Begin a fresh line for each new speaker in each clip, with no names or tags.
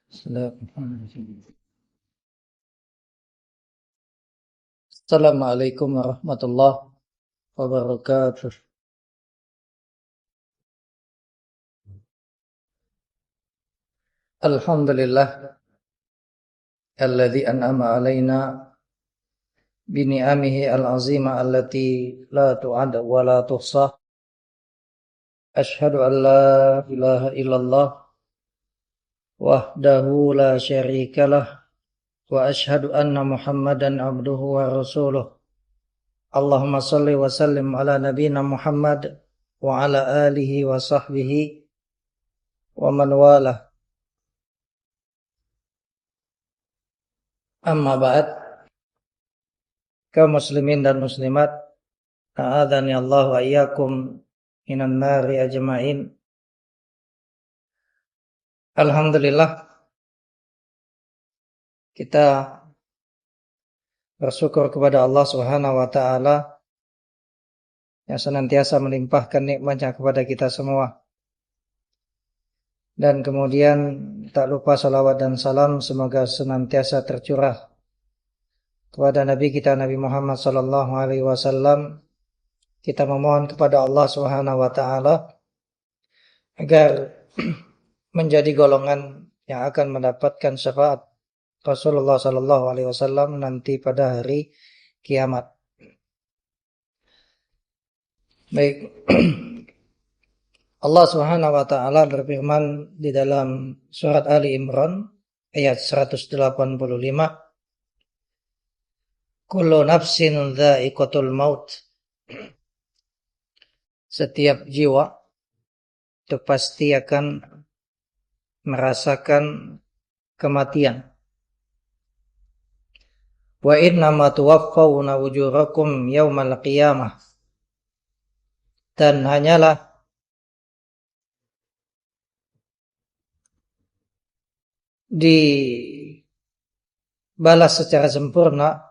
Assalamualaikum warahmatullahi wabarakatuh. Alhamdulillah alladzi an'ama alaina bi ni'amihi al-'azima allati la tu'ad wa la tuhsah. Asyhadu an la ilaha illallah wahdahu la syarikalah wa asyhadu anna Muhammadan abduhu wa rasuluh. Allahumma shalli wa sallim ala nabiyyina Muhammad wa ala alihi wa sahbihi wa man walah. Amma ba'd, kaum muslimin dan muslimat, a'adzani Allah wa iyyakum minan nari ajma'in. Alhamdulillah, kita bersyukur kepada Allah Subhanahu wa taala yang senantiasa melimpahkan nikmat-Nya kepada kita semua. Dan kemudian tak lupa salawat dan salam semoga senantiasa tercurah kepada Nabi kita Nabi Muhammad sallallahu alaihi wasallam. Kita memohon kepada Allah Subhanahu wa taala agar menjadi golongan yang akan mendapatkan syafaat Rasulullah sallallahu alaihi wasallam nanti pada hari kiamat. Baik. Allah Subhanahu wa taala berfirman di dalam surat Ali Imran ayat 185, Kullu nafsin dha'iqatul maut. Setiap jiwa itu pasti akan merasakan kematian. Wa innama tuwaffawna ujurakum yaumal qiyamah. Dan hanyalah dibalas secara sempurna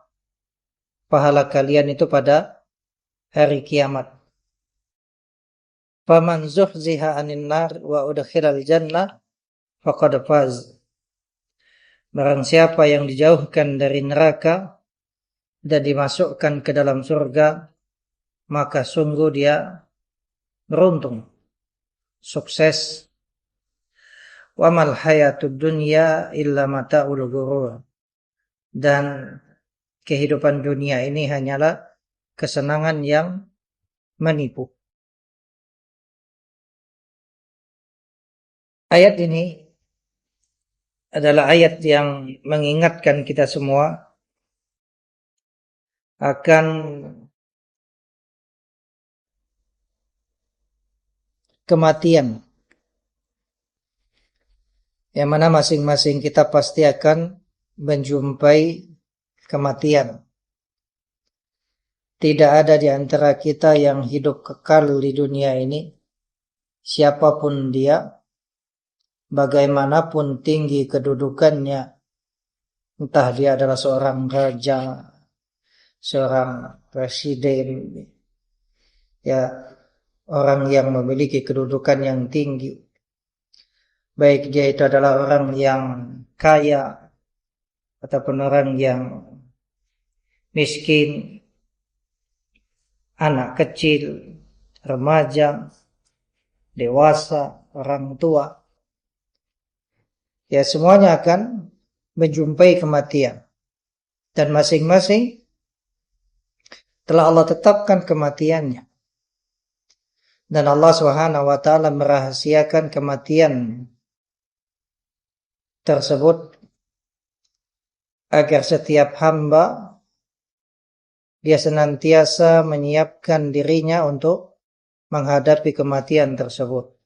pahala kalian itu pada hari kiamat. Faman zuhziha 'anil nar wa udkhilal jannah faqad faz. Barang siapa yang dijauhkan dari neraka dan dimasukkan ke dalam surga, maka sungguh dia beruntung, sukses. Wa mal hayatud dunya illa mata'ul ghurur. Dan kehidupan dunia ini hanyalah kesenangan yang menipu. Ayat ini adalah ayat yang mengingatkan kita semua akan kematian, yang mana masing-masing kita pasti akan menjumpai kematian. Tidak ada di antara kita yang hidup kekal di dunia ini. Siapapun dia, bagaimanapun tinggi kedudukannya, entah dia adalah seorang raja, seorang presiden, ya, orang yang memiliki kedudukan yang tinggi, baik dia itu adalah orang yang kaya ataupun orang yang miskin, anak kecil, remaja, dewasa, orang tua, ya semuanya akan menjumpai kematian. Dan masing-masing telah Allah tetapkan kematiannya. Dan Allah Subhanahu wa taala merahasiakan kematian tersebut agar setiap hamba dia senantiasa menyiapkan dirinya untuk menghadapi kematian tersebut.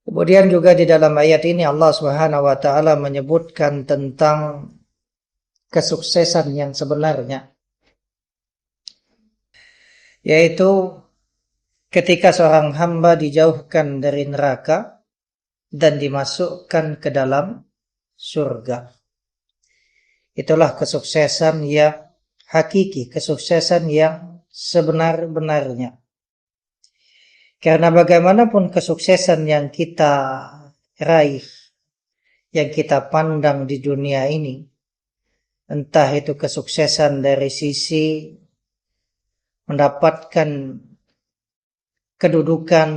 Kemudian juga di dalam ayat ini Allah Subhanahu wa taala menyebutkan tentang kesuksesan yang sebenarnya, yaitu ketika seorang hamba dijauhkan dari neraka dan dimasukkan ke dalam surga. Itulah kesuksesan yang hakiki, kesuksesan yang sebenar-benarnya. Karena bagaimanapun kesuksesan yang kita raih, yang kita pandang di dunia ini, entah itu kesuksesan dari sisi mendapatkan kedudukan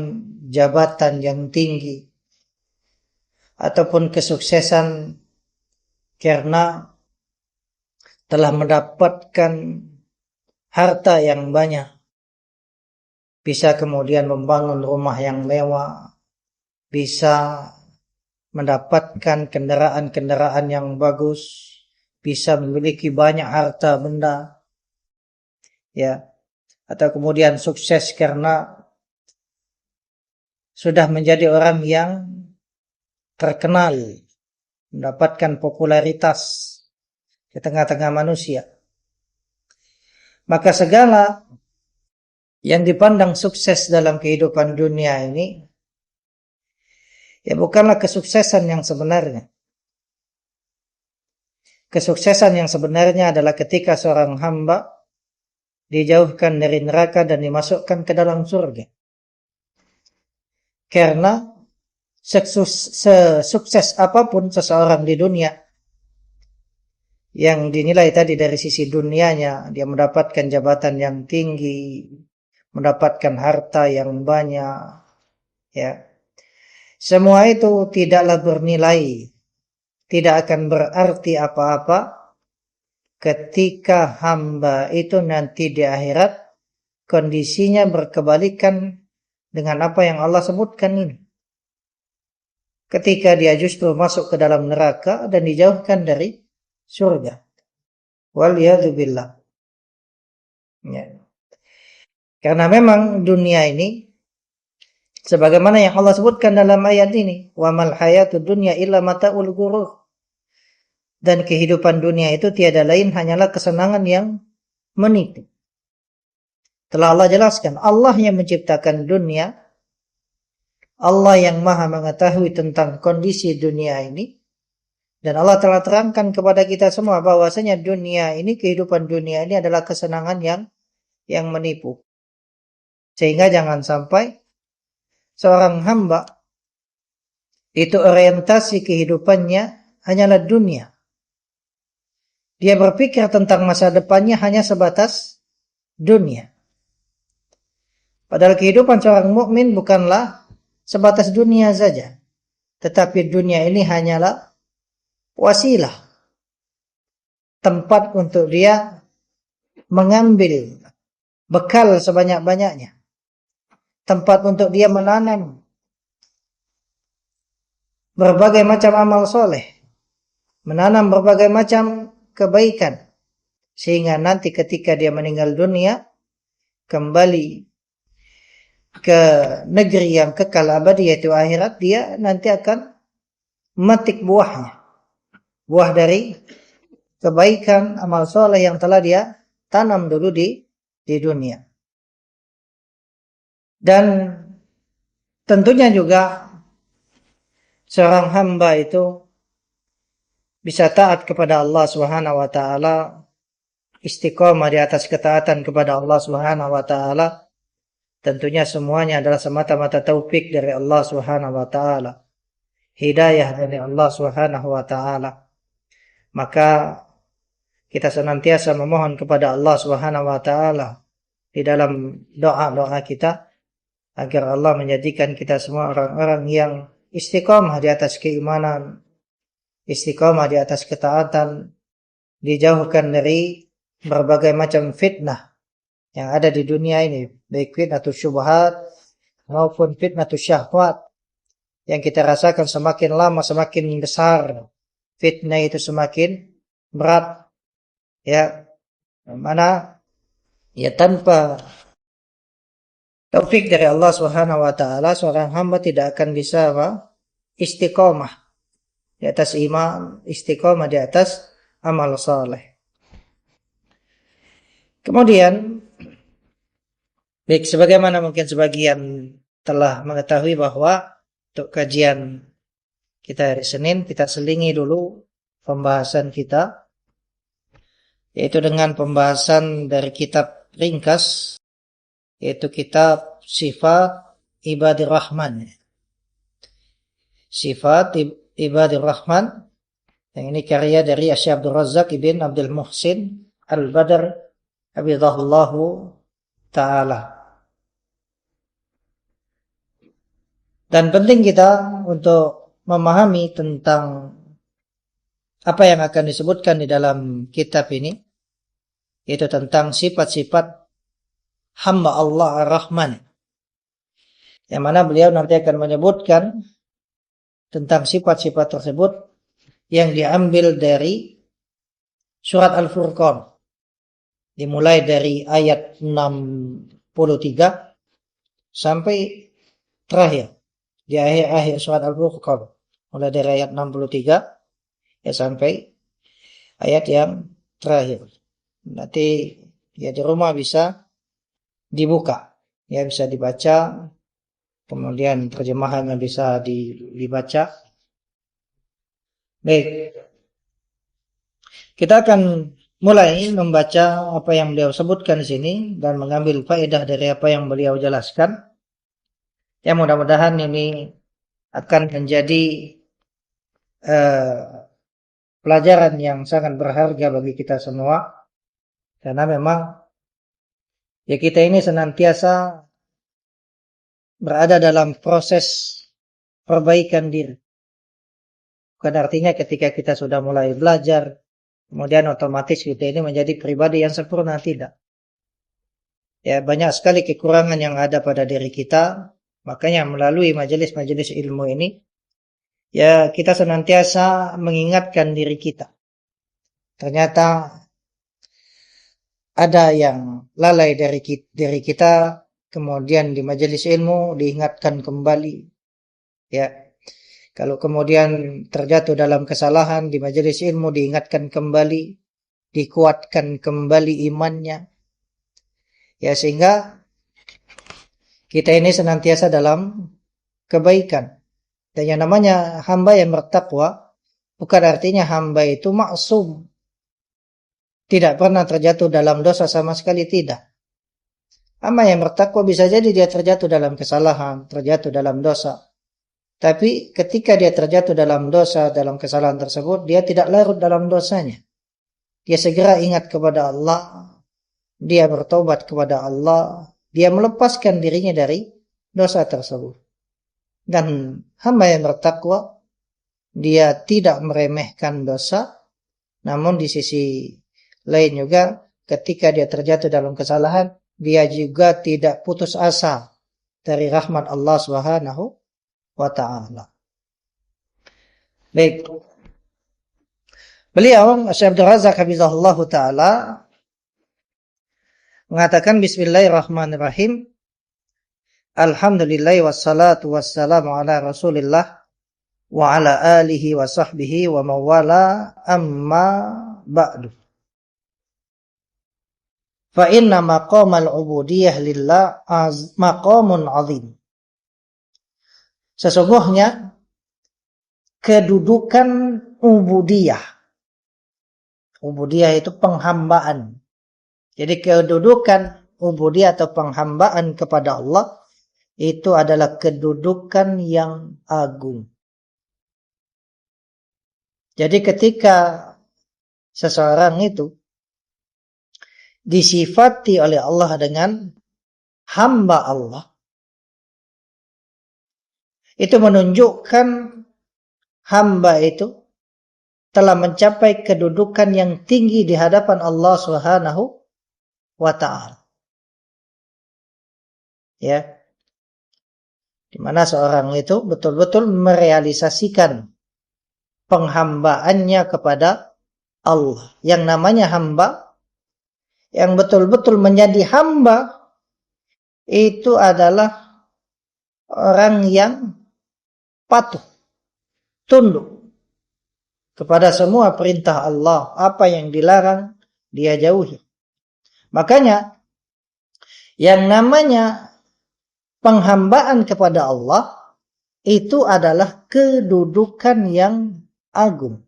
jabatan yang tinggi, ataupun kesuksesan karena telah mendapatkan harta yang banyak, bisa kemudian membangun rumah yang mewah, bisa mendapatkan kendaraan-kendaraan yang bagus, bisa memiliki banyak harta benda, ya, atau kemudian sukses karena sudah menjadi orang yang terkenal, mendapatkan popularitas di tengah-tengah manusia. Maka segala yang dipandang sukses dalam kehidupan dunia ini, ya bukanlah kesuksesan yang sebenarnya. Kesuksesan yang sebenarnya adalah ketika seorang hamba dijauhkan dari neraka dan dimasukkan ke dalam surga. Karena sesukses apapun seseorang di dunia, yang dinilai tadi dari sisi dunianya, dia mendapatkan jabatan yang tinggi, mendapatkan harta yang banyak, ya, semua itu tidaklah bernilai, tidak akan berarti apa-apa ketika hamba itu nanti di akhirat kondisinya berkebalikan dengan apa yang Allah sebutkan ini. Ketika dia justru masuk ke dalam neraka dan dijauhkan dari surga. Waliyadzubillah. Ya. Karena memang dunia ini, sebagaimana yang Allah sebutkan dalam ayat ini, wa mal hayatud dunya illa mata'ul ghurur. Dan kehidupan dunia itu tiada lain hanyalah kesenangan yang menipu. Telah Allah jelaskan, Allah yang menciptakan dunia, Allah yang maha mengetahui tentang kondisi dunia ini, dan Allah telah terangkan kepada kita semua bahwasanya dunia ini, kehidupan dunia ini adalah kesenangan yang menipu. Sehingga jangan sampai seorang hamba itu orientasi kehidupannya hanyalah dunia. Dia berpikir tentang masa depannya hanya sebatas dunia. Padahal kehidupan seorang mukmin bukanlah sebatas dunia saja, tetapi dunia ini hanyalah wasilah, tempat untuk dia mengambil bekal sebanyak-banyaknya, tempat untuk dia menanam berbagai macam amal soleh, menanam berbagai macam kebaikan, sehingga nanti ketika dia meninggal dunia, kembali ke negeri yang kekal abadi yaitu akhirat, dia nanti akan memetik buahnya, buah dari kebaikan amal soleh yang telah dia tanam dulu di dunia. Dan tentunya juga seorang hamba itu bisa taat kepada Allah Subhanahu wa taala, istiqomah di atas ketaatan kepada Allah Subhanahu wa taala. Tentunya semuanya adalah semata-mata taufik dari Allah Subhanahu wa taala, hidayah dari Allah Subhanahu wa taala. Maka kita senantiasa memohon kepada Allah Subhanahu wa taala di dalam doa-doa kita agar Allah menjadikan kita semua orang-orang yang istiqomah di atas keimanan, istiqomah di atas ketaatan, dijauhkan dari berbagai macam fitnah yang ada di dunia ini, baik fitnatus syubhat maupun fitnatus syahwat, yang kita rasakan semakin lama semakin besar, fitnah itu semakin berat, ya, mana ya tanpa taufik dari Allah Subhanahu wa taala seorang hamba tidak akan bisa istiqomah di atas iman, istiqomah di atas amal saleh. Kemudian, baik, sebagaimana mungkin sebagian telah mengetahui bahwa untuk kajian kita hari Senin, kita selingi dulu pembahasan kita, yaitu dengan pembahasan dari kitab ringkas, yaitu kitab Sifat Ibadir Rahman. Sifat Ibadir Rahman. Yang ini karya dari Syekh Abdul Razak ibn Abdul Muhsin Al-Badr hafizahullahu ta'ala. Dan penting kita untuk memahami tentang apa yang akan disebutkan di dalam kitab ini, yaitu tentang sifat-sifat hamba Allah Ar-Rahman, yang mana beliau nanti akan menyebutkan tentang sifat-sifat tersebut yang diambil dari surat Al-Furqan, dimulai dari ayat 63 sampai terakhir di akhir-akhir surat Al-Furqan, mulai dari ayat 63 ya sampai ayat yang terakhir. Nanti ya di rumah bisa dibuka, ya bisa dibaca, kemudian terjemahannya bisa dibaca. Baik, kita akan mulai membaca apa yang beliau sebutkan di sini dan mengambil faedah dari apa yang beliau jelaskan. Ya, mudah-mudahan ini akan menjadi pelajaran yang sangat berharga bagi kita semua, karena memang ya kita ini senantiasa berada dalam proses perbaikan diri. Bukan artinya ketika kita sudah mulai belajar, kemudian otomatis kita ini menjadi pribadi yang sempurna, tidak. Ya, banyak sekali kekurangan yang ada pada diri kita. Makanya melalui majelis-majelis ilmu ini, ya kita senantiasa mengingatkan diri kita. Ternyata ada yang lalai dari diri kita, kemudian di majelis ilmu diingatkan kembali. Ya, kalau kemudian terjatuh dalam kesalahan, di majelis ilmu diingatkan kembali, dikuatkan kembali imannya. Ya, sehingga kita ini senantiasa dalam kebaikan. Dan yang namanya hamba yang bertakwa, bukan artinya hamba itu maksum, tidak pernah terjatuh dalam dosa sama sekali, tidak. Hamba yang bertakwa bisa jadi dia terjatuh dalam kesalahan, terjatuh dalam dosa. Tapi ketika dia terjatuh dalam dosa, dalam kesalahan tersebut, dia tidak larut dalam dosanya. Dia segera ingat kepada Allah, dia bertobat kepada Allah, dia melepaskan dirinya dari dosa tersebut. Dan hamba yang bertakwa, dia tidak meremehkan dosa, namun di sisi lain juga ketika dia terjatuh dalam kesalahan, dia juga tidak putus asa dari rahmat Allah Subhanahu wa ta'ala. Baik. Beliau Syekh Abdul Razak hafizahullahu ta'ala mengatakan bismillahirrahmanirrahim. Alhamdulillah wassalatu wassalamu ala Rasulillah wa ala alihi wa sahbihi wa mawala amma ba'du. Fa inna maqamal ubudiyah lillah maqamun azim. Sesungguhnya kedudukan ubudiyah. Ubudiyah itu penghambaan. Jadi kedudukan ubudiyah atau penghambaan kepada Allah itu adalah kedudukan yang agung. Jadi ketika seseorang itu disifati oleh Allah dengan hamba Allah, itu menunjukkan hamba itu telah mencapai kedudukan yang tinggi di hadapan Allah Subhanahu wa ta'ala. Ya. Di mana seorang itu betul-betul merealisasikan penghambaannya kepada Allah. Yang namanya hamba, yang betul-betul menjadi hamba, itu adalah orang yang patuh, tunduk kepada semua perintah Allah. Apa yang dilarang, dia jauhi. Makanya, yang namanya penghambaan kepada Allah, itu adalah kedudukan yang agung.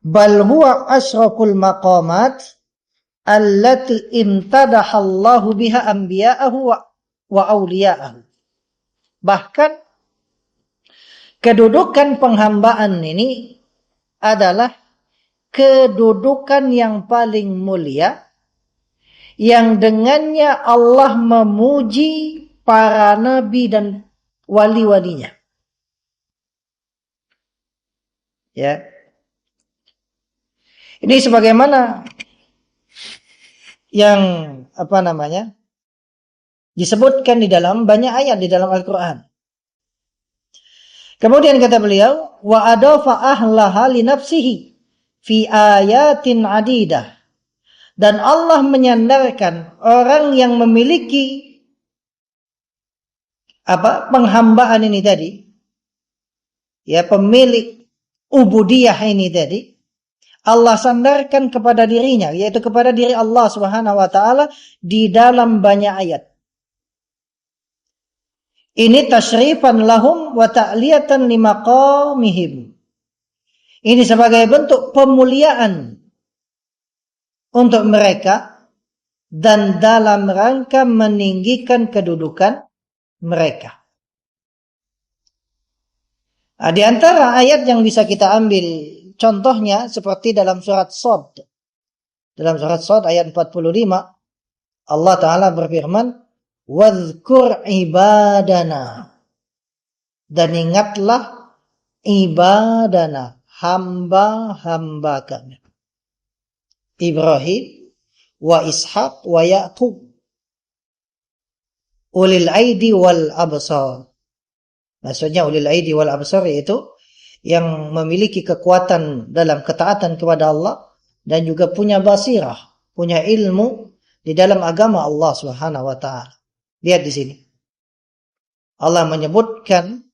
Bal huwa asyraful maqamat allati imtadahallahu biha anbiya'ahu wa awliya'ahu. Bahkan kedudukan penghambaan ini adalah kedudukan yang paling mulia, yang dengannya Allah memuji para nabi dan wali-walinya. Ya. Ini sebagaimana yang disebutkan di dalam banyak ayat di dalam Al-Qur'an. Kemudian kata beliau, wa adafa ahlaha li nafsihi fi ayatin adidah. Dan Allah menyandarkan orang yang memiliki penghambaan ini tadi, ya, pemilik ubudiyah ini tadi, Allah sandarkan kepada dirinya, yaitu kepada diri Allah Subhanahu wa taala di dalam banyak ayat. Ini tasyrifan lahum wa ta'liyatan limaqamihim. Ini sebagai bentuk pemuliaan untuk mereka dan dalam rangka meninggikan kedudukan mereka. Nah, di antara ayat yang bisa kita ambil contohnya seperti dalam surat Shad. Dalam surat Shad ayat 45, Allah Ta'ala berfirman, "Wadhkur ibadana." Dan ingatlah ibadana, hamba-hamba kami. Ibrahim wa Ishaq wa Ya'qub ulil aidi wal absar. Maksudnya ulil aidi wal absar yaitu yang memiliki kekuatan dalam ketaatan kepada Allah dan juga punya basirah, punya ilmu di dalam agama Allah Subhanahu wa taala. Lihat di sini. Allah menyebutkan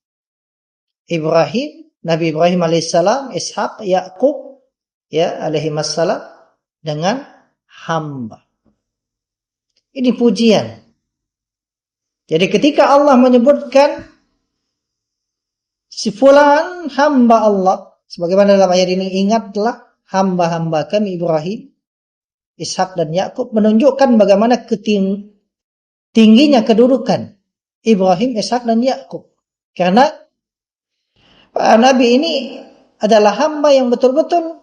Ibrahim, Nabi Ibrahim alaihissalam, Ishaq, Ya'qub, ya, alaihimassalam, dengan hamba. Ini pujian. Jadi ketika Allah menyebutkan si fulan hamba Allah, sebagaimana dalam ayat ini, ingatlah hamba-hamba kami Ibrahim, Ishak dan Yakub, menunjukkan bagaimana tingginya kedudukan Ibrahim, Ishak dan Yakub. Karena para nabi ini adalah hamba yang betul-betul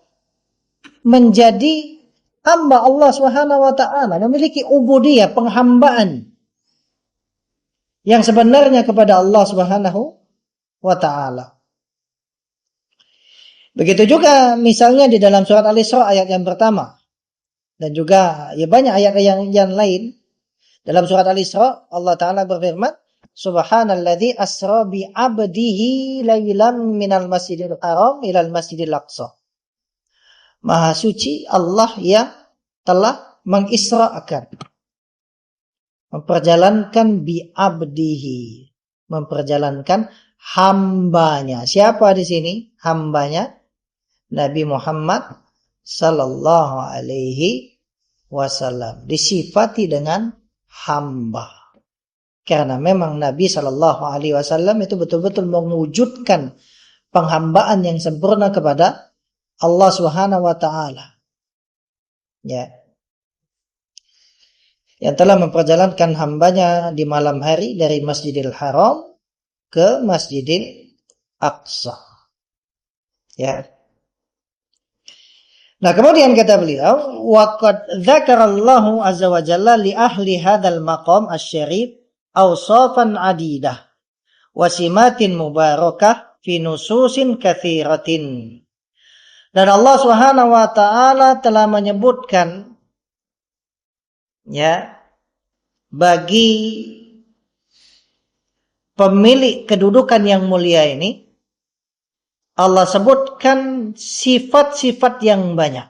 menjadi hamba Allah Subhanahu wa taala, memiliki ubudiyah, penghambaan yang sebenarnya kepada Allah Subhanahu wa ta'ala. Begitu juga misalnya di dalam surat Al-Isra ayat yang pertama. Dan juga ya banyak ayat yang lain. Dalam surat Al-Isra Allah Ta'ala berfirman, Subhanalladzi asra bi abdihi laylan minal masjidil haram ilal masjidil aqsa. Maha suci Allah yang telah mengisra'kan, memperjalankan bi abdihi, memperjalankan hambanya. Siapa di sini hambanya? Nabi Muhammad sallallahu alaihi wasallam. Disifati dengan hamba. Karena memang Nabi sallallahu alaihi wasallam itu betul-betul mewujudkan penghambaan yang sempurna kepada Allah Subhanahu wa taala. Ya. Yang telah memperjalankan hambanya di malam hari dari Masjidil Haram ke Masjidil Aqsa. Ya. Nah, kemudian kata beliau, wa qad dzakarallahu azza wa jalla li ahli hadzal maqam asy-syarif awsafan adidah wa simatin mubarakah fi nususin katsiratin. Dan Allah Subhanahu wa taala telah menyebutkan, ya, bagi pemilik kedudukan yang mulia ini, Allah sebutkan sifat-sifat yang banyak.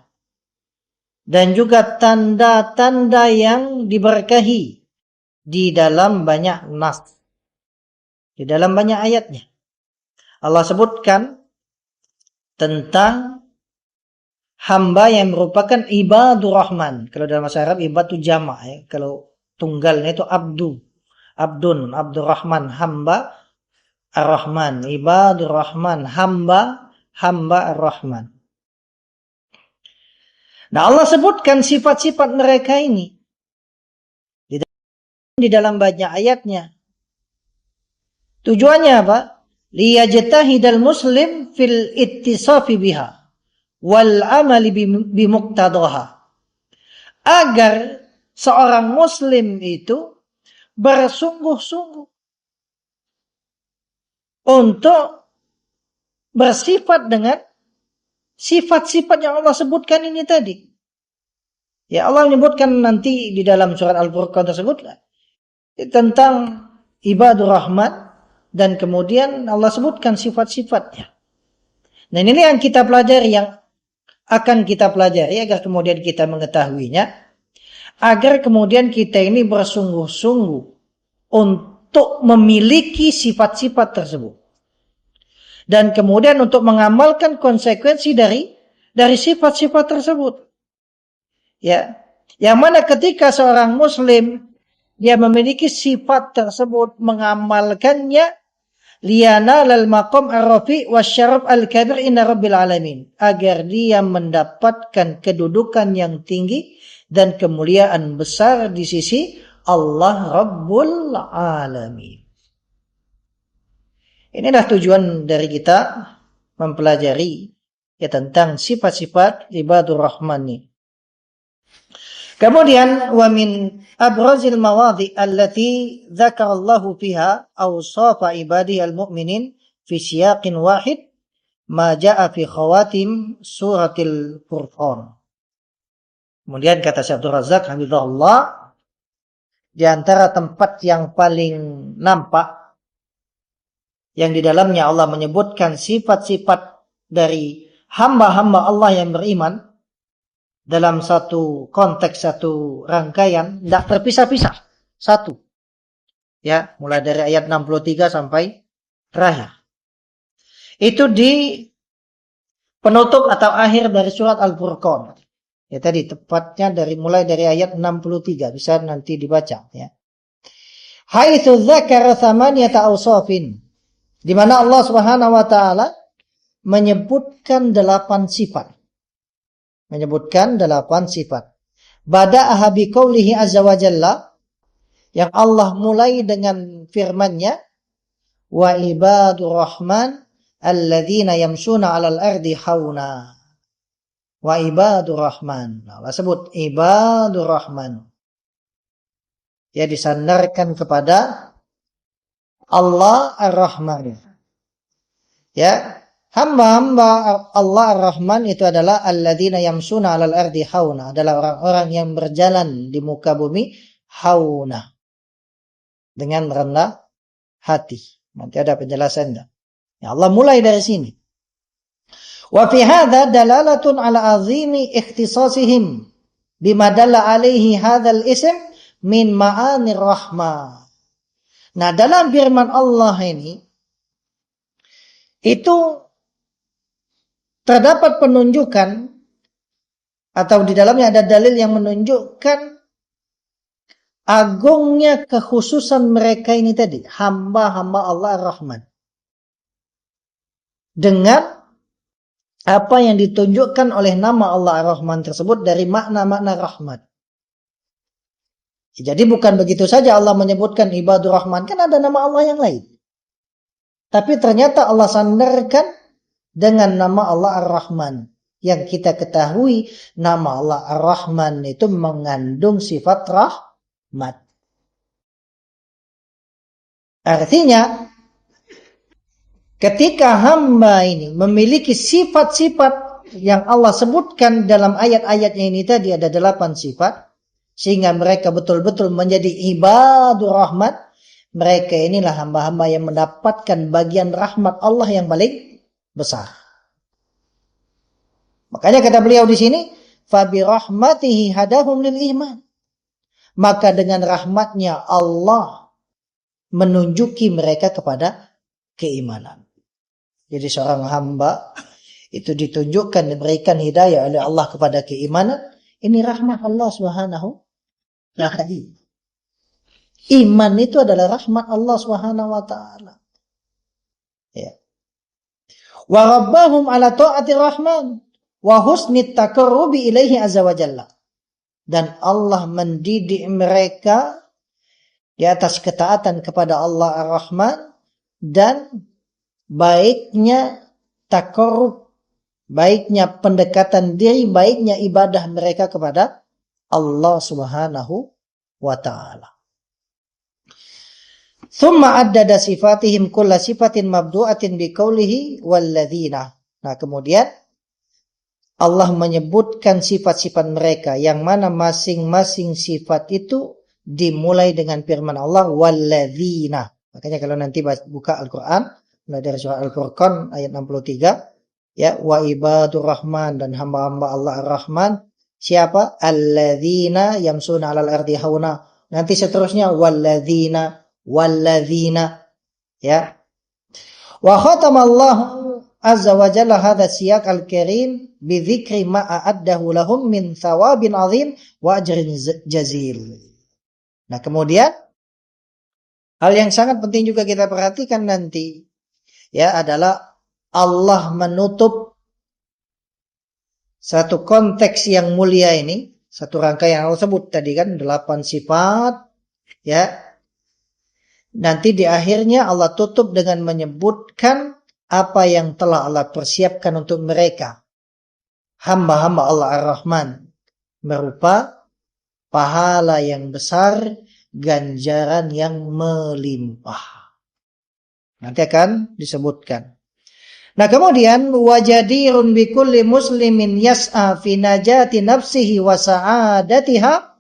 Dan juga tanda-tanda yang diberkahi di dalam banyak nas. Di dalam banyak ayatnya. Allah sebutkan tentang hamba yang merupakan ibadur rahman. Kalau dalam bahasa Arab ibad itu jamak, ya. Kalau tunggalnya itu abdun, abdur rahman, hamba ar-rahman, ibadur rahman, hamba ar-rahman. Nah, Allah sebutkan sifat-sifat mereka ini di dalam banyak ayatnya. Tujuannya apa? liyajtahidal muslim fil ittisafi biha wal amali bimuqtadaha, agar seorang muslim itu bersungguh-sungguh untuk bersifat dengan sifat-sifat yang Allah sebutkan ini tadi. Ya, Allah menyebutkan nanti di dalam surat Al-Furqan tersebut tentang ibadur rahman, dan kemudian Allah sebutkan sifat-sifatnya. Nah, ini yang kita pelajari, yang akan kita pelajari agar kemudian kita mengetahuinya, agar kemudian kita ini bersungguh-sungguh untuk memiliki sifat-sifat tersebut. Dan kemudian untuk mengamalkan konsekuensi dari sifat-sifat tersebut. Ya, yang mana ketika seorang muslim dia memiliki sifat tersebut, mengamalkannya, liyanalal maqam ar-rafi wasyaraf al-kabir inna rabbil alamin, agar dia mendapatkan kedudukan yang tinggi dan kemuliaan besar di sisi Allah Rabbul Alamin. Inilah tujuan dari kita mempelajari ya tentang sifat-sifat ibadur rahman ini. Kemudian wa min abrazil mawadhi allati dzakarallahu fiha awsafa ibadihi almu'minin fi siyaqin wahid ma jaa fi khawatim suratil Furqan. Kemudian kata Syekh Abdul Razak hafizahullah, di antara tempat yang paling nampak yang di dalamnya Allah menyebutkan sifat-sifat dari hamba-hamba Allah yang beriman dalam satu konteks, satu rangkaian, tidak terpisah-pisah, satu. Ya, mulai dari ayat 63 sampai terakhir. Itu di penutup atau akhir dari surat Al-Furqan. Ya tadi tepatnya mulai dari ayat 63, bisa nanti dibaca ya. Haitsu dzakara thamaniyata awsafin, di mana Allah Subhanahu wa taala menyebutkan 8 sifat. Menyebutkan 8 sifat. Bada'aha biqaulihi azza wa jalla, yang Allah mulai dengan firman-Nya, wa ibadur rahman alladzina yamshuna 'alal ardi hauna. Wa ibadur rahman. Allah sebut ibadur rahman. Ya, disandarkan kepada Allah Ar-Rahman. Ya, hamba-hamba Allah Ar-Rahman itu adalah alladzina yamsuna 'alal ardi hauna, adalah orang-orang yang berjalan di muka bumi hauna, dengan rendah hati. Nanti ada penjelasannya. Ya, Allah mulai dari sini. Wa fi hadza dalalatun 'ala 'azimi ikhtisasihim bima dalla 'alaihi hadzal ism min ma'anir rahmah. Nah, dalam firman Allah ini itu terdapat penunjukan, atau di dalamnya ada dalil yang menunjukkan agungnya kekhususan mereka ini tadi, hamba-hamba Allah Ar-Rahman, dengan apa yang ditunjukkan oleh nama Allah Ar-Rahman tersebut dari makna-makna rahmat. Jadi bukan begitu saja Allah menyebutkan ibadur rahman, kan ada nama Allah yang lain. Tapi ternyata Allah sandarkan dengan nama Allah Ar-Rahman. Yang kita ketahui nama Allah Ar-Rahman itu mengandung sifat rahmat. Artinya ketika hamba ini memiliki sifat-sifat yang Allah sebutkan dalam ayat-ayatnya ini tadi, ada 8 sifat, sehingga mereka betul-betul menjadi ibadur rahmat. Mereka inilah hamba-hamba yang mendapatkan bagian rahmat Allah yang paling besar. Makanya kata beliau di sini, fa bi rahmatihi hadahum lil iman. Maka dengan rahmatnya Allah menunjuki mereka kepada keimanan. Jadi seorang hamba itu ditunjukkan, diberikan hidayah oleh Allah kepada keimanan. Ini rahmat Allah Subhanahu wa ta'ala. Iman itu adalah rahmat Allah Subhanahu wa ta'ala. Ya. Wa rabbahum ala ta'ati rahman wa husni taqarrubi ilaihi azza wa jalla. Dan Allah mendidik mereka di atas ketaatan kepada Allah Ar-Rahman dan baiknya takarrub, baiknya pendekatan diri, baiknya ibadah mereka kepada Allah Subhanahu wa ta'ala. Thumma addada sifatihim kulla sifatin mabdu'atin biqaulihi walladzina. Nah, kemudian Allah menyebutkan sifat-sifat mereka yang mana masing-masing sifat itu dimulai dengan firman Allah walladzina. Makanya kalau nanti buka Al-Qur'an mulai dari surah Al-Furqan ayat 63 ya, wa ibadur rahman, dan hamba-hamba Allah Ar-Rahman siapa? Alladzina yamsuna 'alal ardi hauna. Nanti seterusnya walladzina ya. Wa khatamallahu azza wa jalla hadha siyaq al-karim bi dzikri ma a'addahu lahum min thawabin 'azim wa ajrin jazil. Nah, kemudian hal yang sangat penting juga kita perhatikan nanti ya adalah Allah menutup satu konteks yang mulia ini, satu rangkaian Allah sebut tadi kan 8 sifat ya. Nanti di akhirnya Allah tutup dengan menyebutkan apa yang telah Allah persiapkan untuk mereka, hamba-hamba Allah Ar-Rahman, berupa pahala yang besar, ganjaran yang melimpah. Nanti akan disebutkan. Nah, kemudian wajadirun bikulli muslimin yas'a fi najati nafsihi wa sa'adatiha.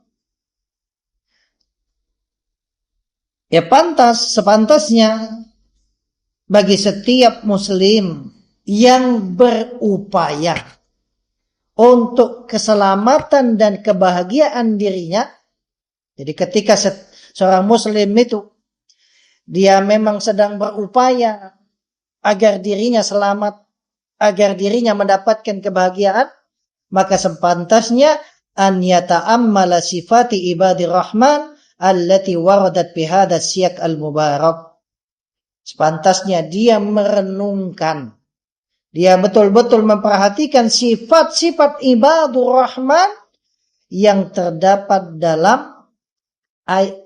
Ya, sepantasnya bagi setiap muslim yang berupaya untuk keselamatan dan kebahagiaan dirinya. Jadi ketika seorang muslim itu dia memang sedang berupaya agar dirinya selamat, agar dirinya mendapatkan kebahagiaan, maka sepantasnya an yata'ammala sifati ibadir rahman allati waradat bihadha siyaq al-mubarak. Sepantasnya dia merenungkan, dia betul-betul memperhatikan sifat-sifat ibadur rahman yang terdapat dalam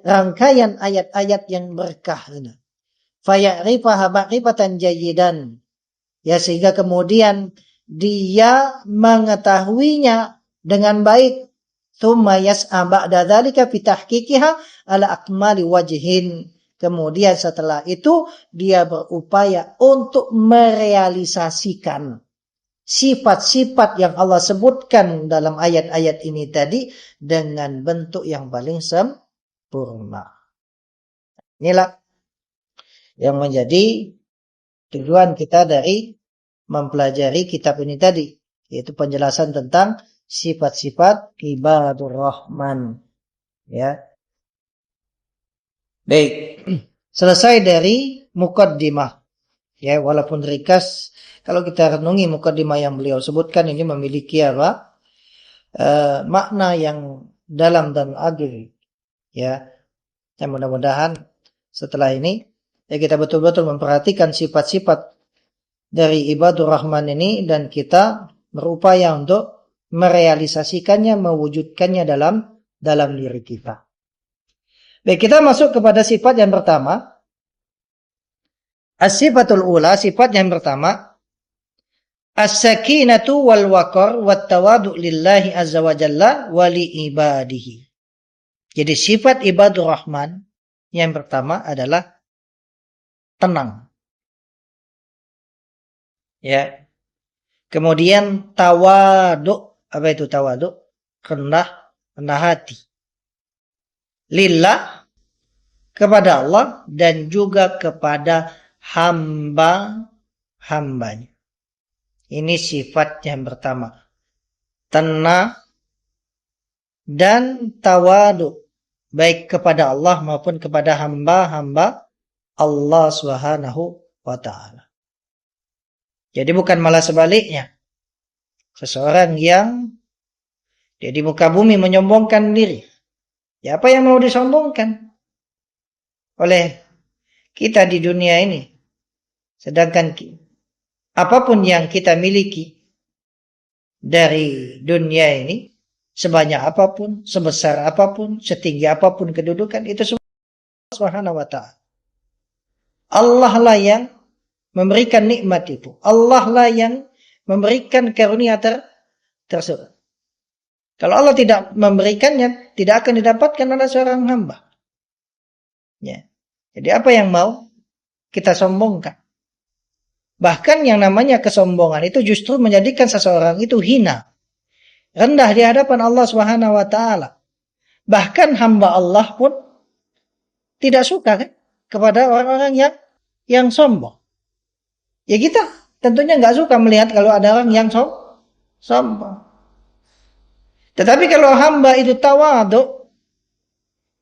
rangkaian ayat-ayat yang berkah ini. Faya'rifaha ma'rifatan jayyidan. Ya, sehingga kemudian dia mengetahuinya dengan baik. Tsumma yas'a ba'da dzalika fi tahqiqiha ala akmali wajhin. Kemudian setelah itu dia berupaya untuk merealisasikan sifat-sifat yang Allah sebutkan dalam ayat-ayat ini tadi dengan bentuk yang paling sempurna. Inilah yang menjadi tujuan kita dari mempelajari kitab ini tadi, yaitu penjelasan tentang sifat-sifat ibadur rahman. Ya. Baik, selesai dari muqaddimah. Ya, walaupun ringkas, kalau kita renungi muqaddimah yang beliau sebutkan ini memiliki apa? Makna yang dalam dan agung. Ya. Dan mudah-mudahan setelah ini ya kita betul-betul memperhatikan sifat-sifat dari ibadur rahman ini dan kita berupaya untuk merealisasikannya, mewujudkannya dalam diri kita. Baik, kita masuk kepada sifat yang pertama. As-sifatul ula, sifat yang pertama, as-sakinatu wal waqar wat tawadu' lillahi azza wa jalla wa li ibadihi. Jadi sifat ibadur rahman yang pertama adalah tenang. Ya. Kemudian tawadu', apa itu tawadu'? Rendah hati. Lillah, kepada Allah dan juga kepada hamba-hambanya. Ini sifat yang pertama. Tenang dan tawadu, baik kepada Allah maupun kepada hamba-hamba Allah Subhanahu wa ta'ala. Jadi bukan malah sebaliknya. Seseorang yang dia di muka bumi menyombongkan diri. Ya, apa yang mau disombongkan oleh kita di dunia ini? Sedangkan apapun yang kita miliki dari dunia ini, sebanyak apapun, sebesar apapun, setinggi apapun kedudukan, itu semua Subhanahu wa ta'ala. Allah lah yang memberikan nikmat itu. Allah lah yang memberikan karunia tersebut. Kalau Allah tidak memberikannya, tidak akan didapatkan oleh seorang hamba. Ya. Jadi apa yang mau kita sombongkan? Bahkan yang namanya kesombongan itu justru menjadikan seseorang itu hina, rendah di hadapan Allah Subhanahu wa taala. Bahkan hamba Allah pun tidak suka kan kepada orang-orang yang sombong. Ya kita tentunya nggak suka melihat kalau ada orang yang sombong. Tetapi kalau hamba itu tawadhu,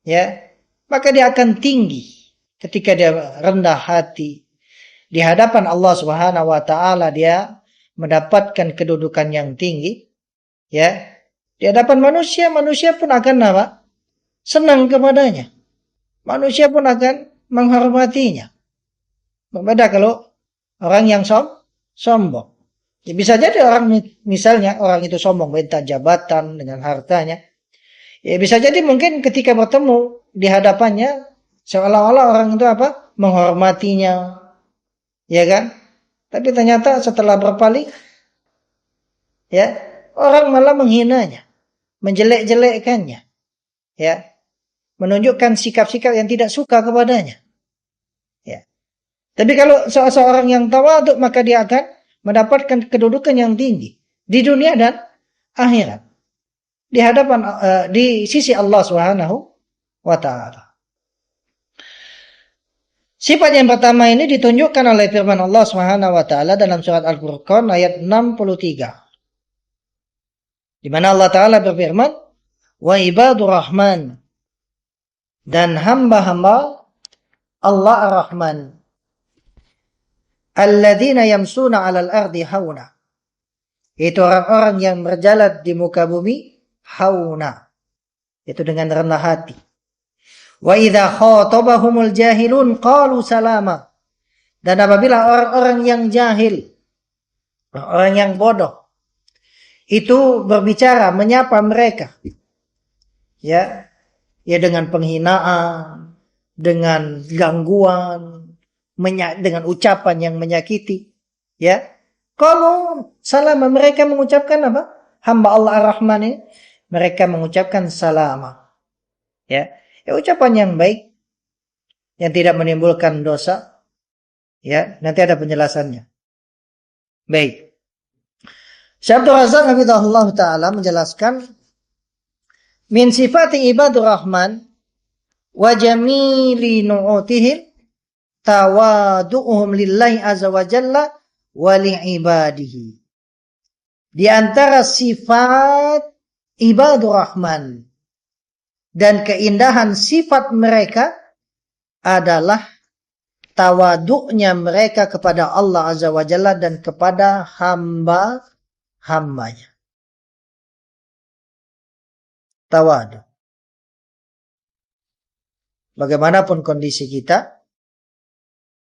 ya, maka dia akan tinggi ketika dia rendah hati di hadapan Allah Subhanahu wa taala, dia mendapatkan kedudukan yang tinggi, ya. Di hadapan manusia, manusia pun akan apa? Senang kepadanya. Manusia pun akan menghormatinya. Berbeda kalau orang yang sombong. Ya, bisa jadi orang, misalnya orang itu sombong minta jabatan dengan hartanya. Ya bisa jadi mungkin ketika bertemu di hadapannya seolah-olah orang itu apa? Menghormatinya. Ya kan? Tapi ternyata setelah berpaling, ya, orang malah menghinanya, menjelek-jelekkannya, ya, menunjukkan sikap-sikap yang tidak suka kepadanya. Ya. Tapi kalau seorang yang tawadhu, maka dia akan mendapatkan kedudukan yang tinggi di dunia dan akhirat di hadapan di sisi Allah Subhanahu wa taala. Sifat yang pertama ini ditunjukkan oleh firman Allah Subhanahu wa taala dalam surat Al-Furqan ayat 63. Di mana Allah taala berfirman, "Wa ibadur rahman," dan hamba-hamba Allah Ar-Rahman, "alladzina yamsuna 'alal ardi hauna." Itu orang-orang yang berjalan di muka bumi hauna. Itu dengan rendah hati. Wa idza khatabahumul jahilun qalu salama. Dan apabila orang-orang yang jahil, orang yang bodoh, itu berbicara, menyapa mereka, ya, ya dengan penghinaan, dengan gangguan, dengan ucapan yang menyakiti, ya. Kalau salama, mereka mengucapkan apa? Hamba Allah Ar-Rahman ini, mereka mengucapkan salama, ya. Ya, ucapan yang baik, yang tidak menimbulkan dosa, ya, nanti ada penjelasannya. Baik. Syekh Abdul Razak hafizahullah taala menjelaskan, min sifati ibadur rahman wa jamili nu'utihim tawadu'uhum lillahi azza wa jalla wa li'ibadihi. Di antara sifat ibadur rahman dan keindahan sifat mereka adalah tawaduknya mereka kepada Allah Azza wa Jalla dan kepada hamba-hambanya. Tawaduk. Bagaimanapun kondisi kita,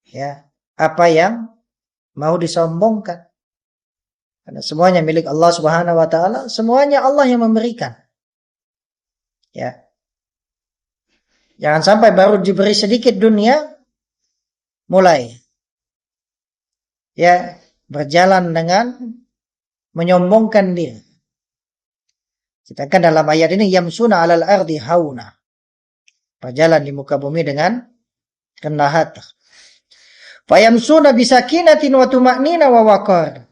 ya, apa yang mau disombongkan? Karena semuanya milik Allah Subhanahu wa taala, semuanya Allah yang memberikan. Ya. Jangan sampai baru diberi sedikit dunia, mulai, ya, berjalan dengan menyombongkan diri. Kita kan dalam ayat ini, yamsuna 'alal ardi hauna. Berjalan di muka bumi dengan rendah hati. Fayamsuna bisakinatin wa tuma'nina wa waqar.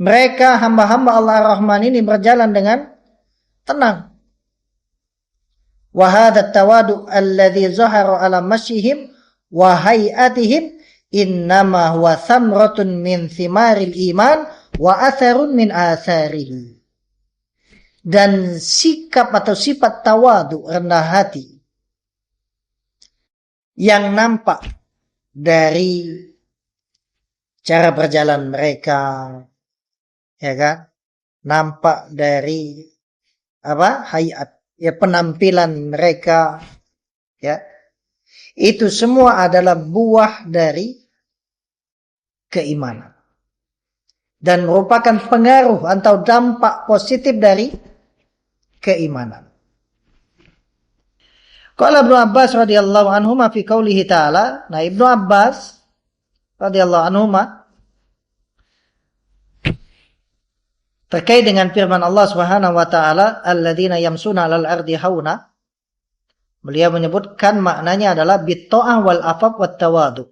Mereka hamba-hamba Allah Ar-Rahman ini berjalan dengan tenang. Wa hadha tawadu alladhi zahara ala masyihim wa hayatihim innama huwa thamratun min thimaril iman wa atharun min atharihi. Dan sikap atau sifat tawadu, rendah hati, yang nampak dari cara berjalan mereka, ya kan, nampak dari apa, hayat, ya, penampilan mereka, ya, itu semua adalah buah dari keimanan dan merupakan pengaruh atau dampak positif dari keimanan. Qala Ibnu Abbas radhiyallahu anhu fi qoulihi ta'ala. Nah, Ibnu Abbas radhiyallahu anhuma terkait dengan firman Allah Subhanahu wa taala, alladzina yamsuna 'alal ardi hauna. Beliau menyebutkan maknanya adalah bitta'ah wal afaf wat tawadu.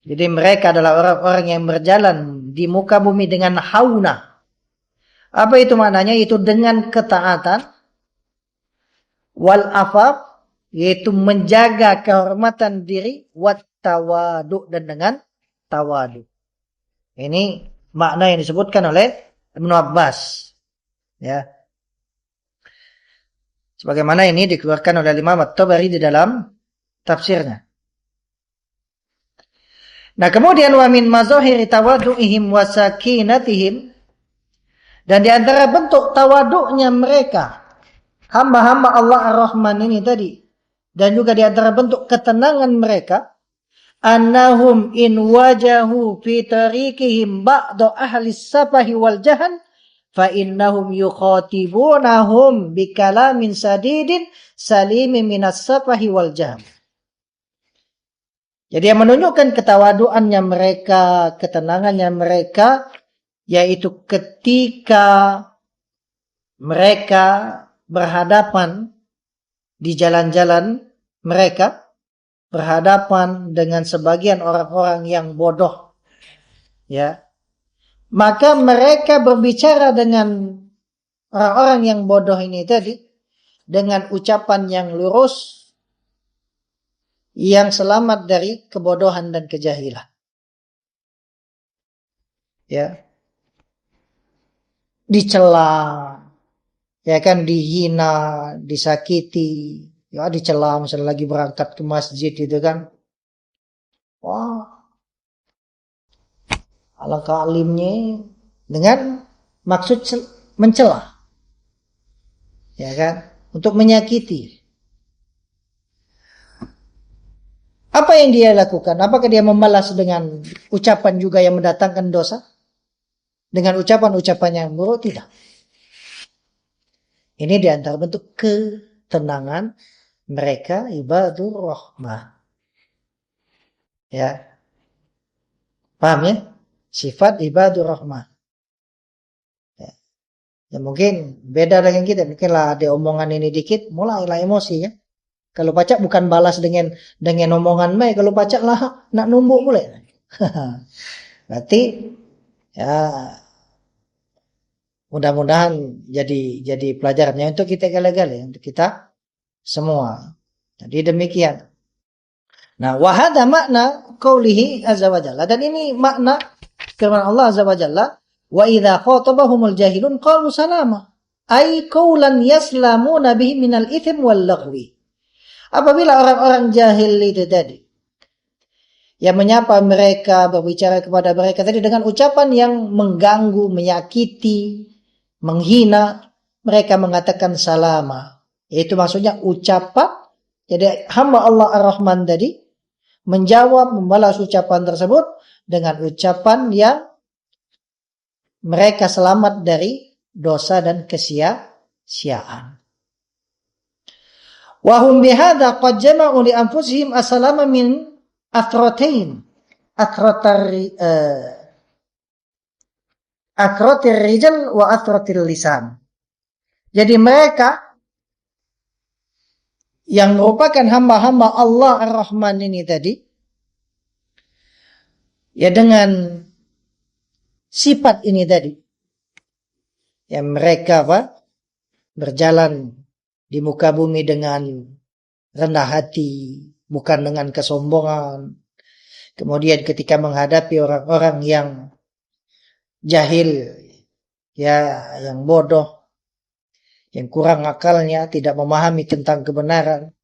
Jadi mereka adalah orang-orang yang berjalan di muka bumi dengan hauna. Apa itu maknanya? Itu dengan ketaatan, wal afaf, yaitu menjaga kehormatan diri, wat tawadu, dan dengan tawadu. Ini makna yang disebutkan oleh Ibnu Abbas, ya. Sebagaimana ini dikeluarkan oleh Imam At-Tabari di dalam tafsirnya. Nah, kemudian wa min mazahiri tawadu'ihim wa sakinatihim, dan di antara bentuk tawaduknya mereka, hamba-hamba Allah Ar-Rahman ini tadi, dan juga di antara bentuk ketenangan mereka, annahum in wajahu fi tariqihim ba'da ahli safahi wal jahan fa innahum yukhatibunahum bi kalamin sadidin salimin minas safahi wal jahan. Jadi yang menunjukkan ketawaduannya mereka, ketenangannya mereka, yaitu ketika mereka berhadapan di jalan-jalan mereka, berhadapan dengan sebagian orang-orang yang bodoh, ya, maka mereka berbicara dengan orang-orang yang bodoh ini tadi dengan ucapan yang lurus, yang selamat dari kebodohan dan kejahilan, ya, dicela, ya kan, dihina, disakiti, ya, dicela misalnya lagi berangkat ke masjid itu kan. Wah, alangkah alimnya, dengan maksud mencela, ya kan, untuk menyakiti. Apa yang dia lakukan? Apakah dia membalas dengan ucapan juga yang mendatangkan dosa? Dengan ucapan-ucapan yang buruk? Tidak. Ini di antara bentuk ketenangan mereka, ibadur rahmah. Ya. Paham ya? Sifat ibadur rahmah. Ya. Ya mungkin beda dengan kita. Mungkinlah ada omongan ini dikit, mulailah emosi ya. Kalau pacak bukan balas dengan omongan mai, kalau pacak lah nak numbuk mulai. Berarti ya mudah-mudahan jadi pelajarannya untuk kita gale-gale, untuk kita semua. Jadi demikian. Nah, wahada makna qaulihi azza wa jalla, dan ini makna firman Allah azza wa jalla, wa idza khatabahumul jahilun qalu salama, ay qaulan yaslamuna bihi minal itsm wal laghwi. Apabila orang-orang jahil itu tadi yang menyapa mereka, berbicara kepada mereka tadi dengan ucapan yang mengganggu, menyakiti, menghina, mereka mengatakan salama. Yaitu maksudnya ucapan. Jadi hamba Allah Ar-Rahman tadi menjawab, membalas ucapan tersebut dengan ucapan yang mereka selamat dari dosa dan kesia-siaan. Wahum bihadza qad jama'u li anfusihim as-salama min athratain. Athratir rijal wa athratil lisan. Jadi mereka yang merupakan hamba-hamba Allah Ar-Rahman ini tadi, ya dengan sifat ini tadi, ya mereka berjalan di muka bumi dengan rendah hati, bukan dengan kesombongan. Kemudian ketika menghadapi orang-orang yang jahil, ya, yang bodoh, yang kurang akalnya, tidak memahami tentang kebenaran,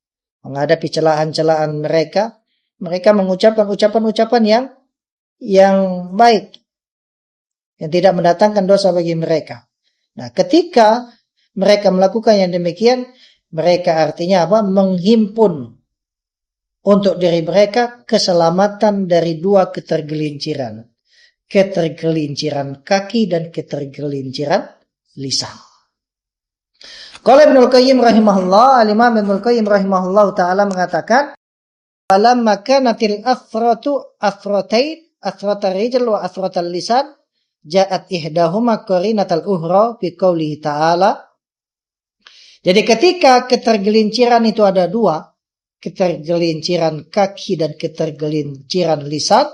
menghadapi celaan-celaan mereka, mereka mengucapkan ucapan-ucapan yang baik, yang tidak mendatangkan dosa bagi mereka. Nah, ketika mereka melakukan yang demikian, mereka artinya apa? Menghimpun untuk diri mereka keselamatan dari dua ketergelinciran. Ketergelinciran kaki dan ketergelinciran lisan. Qala Ibnul Qayyim rahimahullah, Al-Imam Ibnul Qayyim rahimahullah ta'ala mengatakan, falamma kanatil afratu afratain asratal rijl wa asratal lisan ja'at ihdahuma qarinatal ukhra fi qoulihi ta'ala. Jadi ketika ketergelinciran itu ada dua, ketergelinciran kaki dan ketergelinciran lisan,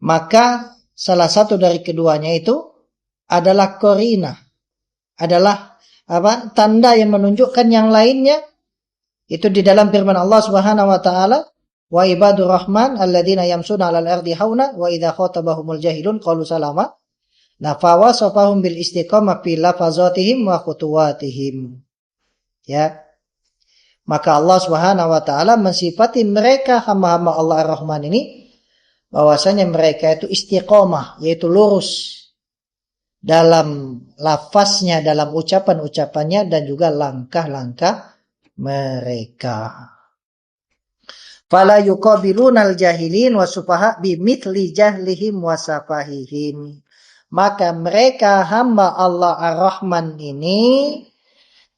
maka salah satu dari keduanya itu adalah qarina, adalah tanda yang menunjukkan yang lainnya. Itu di dalam firman Allah Subhanahu wa taala, wa ibadur rahman alladzina yamshuna 'alal ardi hauna wa idza khatabahumul jahilun qalu salama. Nah, fawasafahum bil istiqamah fi lafazatihim wa khutuwatihim. Ya. Maka Allah Subhanahu wa taala mensifati mereka hamba-hamba Allah Ar-Rahman ini bahwasanya mereka itu istiqomah, yaitu lurus dalam lafaznya, dalam ucapan-ucapannya dan juga langkah-langkah mereka. Fala yuqabilunal jahilin wa sufaha bimithli jahlihim wa safahihim. Maka mereka hamba Allah Ar-Rahman ini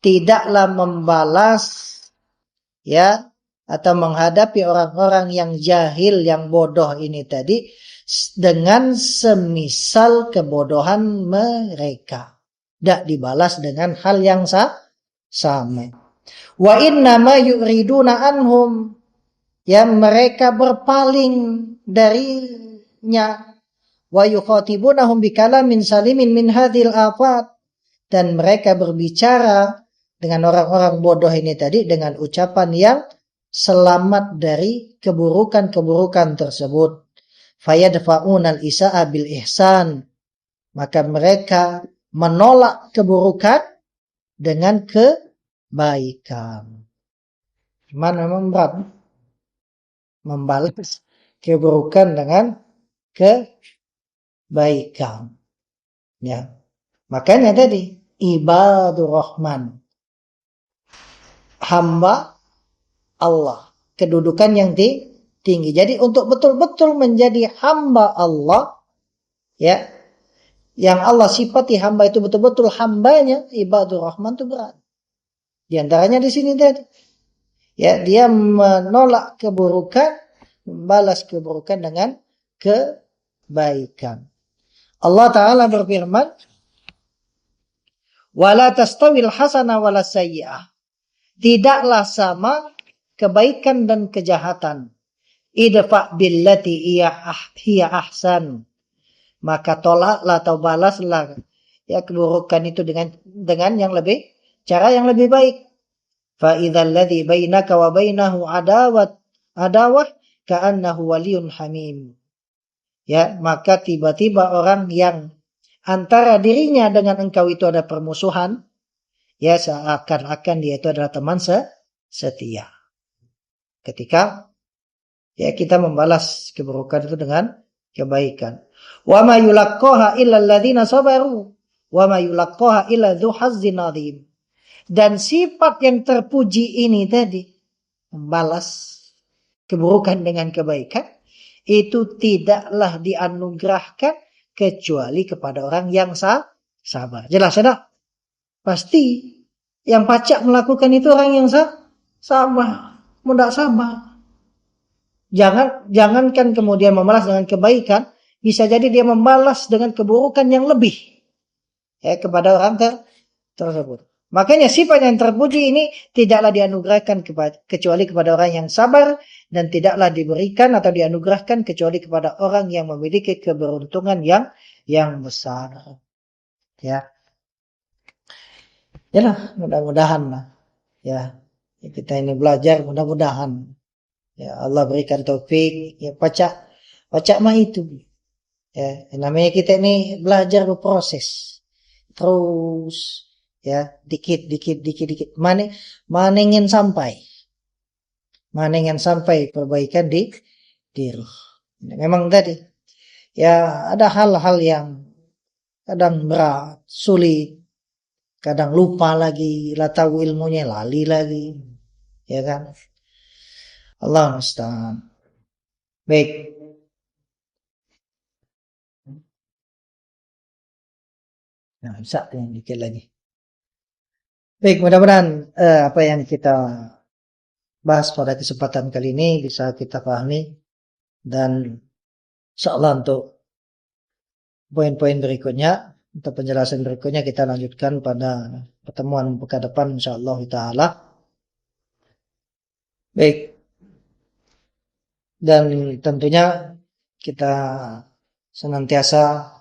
tidaklah membalas ya atau menghadapi orang-orang yang jahil, yang bodoh ini tadi dengan semisal kebodohan mereka. Tidak dibalas dengan hal yang sama. Wa innama yuriduna anhum, ya mereka berpaling darinya. Wa yukhatibunahum bikalamin salimin min hadhil afat, dan mereka berbicara dengan orang-orang bodoh ini tadi dengan ucapan yang selamat dari keburukan-keburukan tersebut. Fayadfa'unal isa'a bil ihsan, maka mereka menolak keburukan dengan kebaikan. Cuman memang berat membalas keburukan dengan kebaikan. Ya. Makanya tadi ibadur rahman, hamba Allah, kedudukan yang tinggi. Jadi untuk betul-betul menjadi hamba Allah, ya, yang Allah sifati hamba itu betul-betul hambanya, ibadur rahman itu berat. Di antaranya di sini tadi, ya, dia menolak keburukan, membalas keburukan dengan kebaikan. Allah Ta'ala berfirman, wala tastawil hasana wala sayyi'ah. Tidaklah sama kebaikan dan kejahatan. Idfa' billati hiya ahsan. Maka tolaklah atau balaslah ya keburukan itu dengan yang lebih, cara yang lebih baik. Fa idzal ladzi bainaka wa bainahu adawah ka'annahu waliyyun hamim. Ya, maka tiba-tiba orang yang antara dirinya dengan engkau itu ada permusuhan, ya seakan-akan dia itu adalah teman setia. Ketika ya kita membalas keburukan itu dengan kebaikan. Wa ma yulaqqaha illa alladziina sabaru wa ma yulaqqaha illa dzu hazzin adzim. Dan sifat yang terpuji ini tadi, membalas keburukan dengan kebaikan, itu tidaklah dianugerahkan kecuali kepada orang yang sabar. Jelas ya? Pasti yang pacak melakukan itu orang yang sabar, mudah sabar. Jangankan kemudian membalas dengan kebaikan, bisa jadi dia membalas dengan keburukan yang lebih ya kepada orang tersebut. Makanya sifat yang terpuji ini tidaklah dianugerahkan kecuali kepada orang yang sabar, dan tidaklah diberikan atau dianugerahkan kecuali kepada orang yang memiliki keberuntungan yang besar. Ya. Yalah, mudah-mudahan lah. Ya, kita ini belajar, mudah-mudahan ya Allah berikan taufik, ya pacak mah itu. Ya, namanya kita ini belajar berproses. Terus ya, dikit. Mana ingin sampai perbaikan di diri. Memang tadi ya ada hal-hal yang kadang berat, sulit, kadang lupa lagi, tahu ilmunya lali lagi, ya kan? Allah musta'an. Baik. Nah, bisa yang dikit lagi. Baik, mudah-mudahan apa yang kita bahas pada kesempatan kali ini bisa kita pahami dan Insyaallah untuk poin-poin berikutnya, untuk penjelasan berikutnya kita lanjutkan pada pertemuan pekan depan insyaallah taala. Baik, dan tentunya kita senantiasa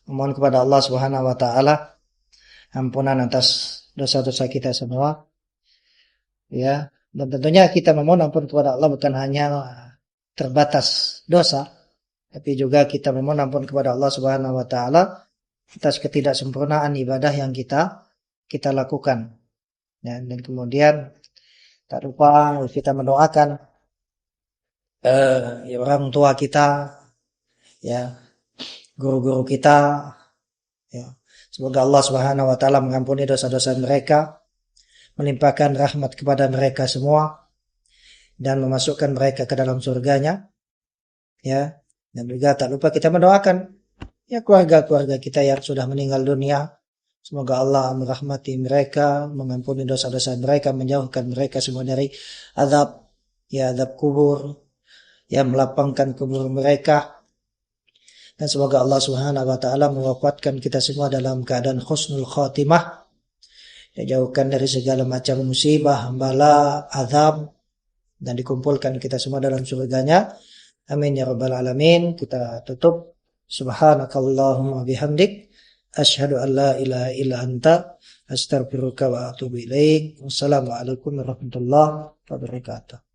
memohon kepada Allah Subhanahu wa taala ampunan atas dosa-dosa kita semua, ya. Dan tentunya kita memohon ampun kepada Allah bukan hanya terbatas dosa, tapi juga kita memohon ampun kepada Allah Subhanahu wa taala atas ketidaksempurnaan ibadah yang kita lakukan. Ya, dan kemudian tak lupa kita mendoakan ya, orang tua kita, ya, guru-guru kita, ya. Semoga Allah Subhanahu wa taala mengampuni dosa-dosa mereka, melimpahkan rahmat kepada mereka semua, dan memasukkan mereka ke dalam surganya, ya. Dan juga tak lupa kita mendoakan ya keluarga-keluarga kita yang sudah meninggal dunia. Semoga Allah merahmati mereka, mengampuni dosa-dosa mereka, menjauhkan mereka semua dari azab, ya, azab kubur, ya, melapangkan kubur mereka. Dan semoga Allah Subhanahu wa taala mewafatkan kita semua dalam keadaan husnul khatimah, ya, jauhkan dari segala macam musibah, bala, azab, dan dikumpulkan kita semua dalam surganya. Amin ya rabbal alamin. Kita tutup. Subhanakallahumma bihamdik, asyhadu an la ilaha illa anta, astaghfiruka wa atubu ilaik. Wassalamualaikum warahmatullahi wabarakatuh.